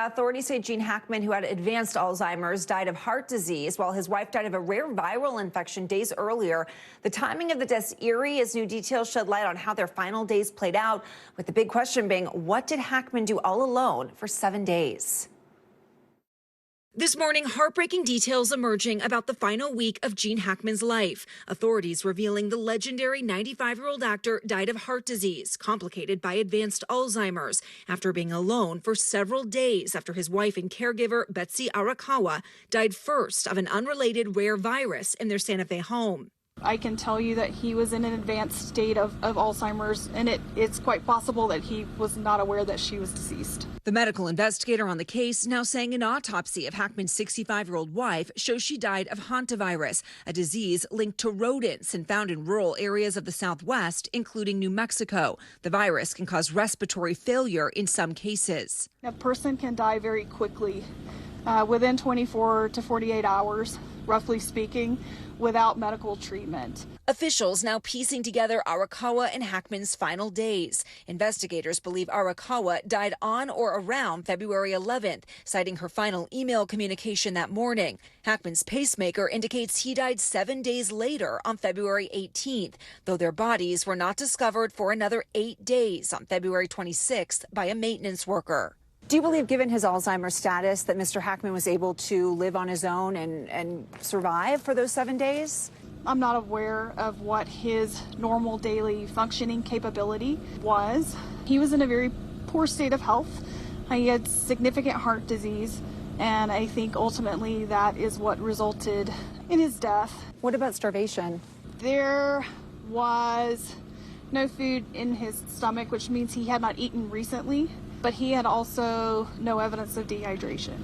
Authorities say Gene Hackman, who had advanced Alzheimer's, died of heart disease, while his wife died of a rare viral infection days earlier. The timing of the death's eerie as new details shed light on how their final days played out, with the big question being, what did Hackman do all alone for 7 days? This morning, heartbreaking details emerging about the final week of Gene Hackman's life. Authorities revealing the legendary 95-year-old actor died of heart disease, complicated by advanced Alzheimer's, after being alone for several days after his wife and caregiver, Betsy Arakawa, died first of an unrelated rare virus in their Santa Fe home. I can tell you that he was in an advanced state of Alzheimer's, and it's quite possible that he was not aware that she was deceased. The medical investigator on the case now saying an autopsy of Hackman's 65-year-old wife shows she died of hantavirus, a disease linked to rodents and found in rural areas of the Southwest, including New Mexico. The virus can cause respiratory failure in some cases. A person can die very quickly, within 24 to 48 hours, roughly speaking, without medical treatment. Officials now piecing together Arakawa and Hackman's final days. Investigators believe Arakawa died on or around February 11th, citing her final email communication that morning. Hackman's pacemaker indicates he died 7 days later on February 18th, though their bodies were not discovered for another 8 days on February 26th by a maintenance worker. Do you believe, given his Alzheimer's status, that Mr. Hackman was able to live on his own and survive for those 7 days? I'm not aware of what his normal daily functioning capability was. He was in a very poor state of health. He had significant heart disease, and I think ultimately that is what resulted in his death. What about starvation? There was no food in his stomach, which means he had not eaten recently, but he had also no evidence of dehydration.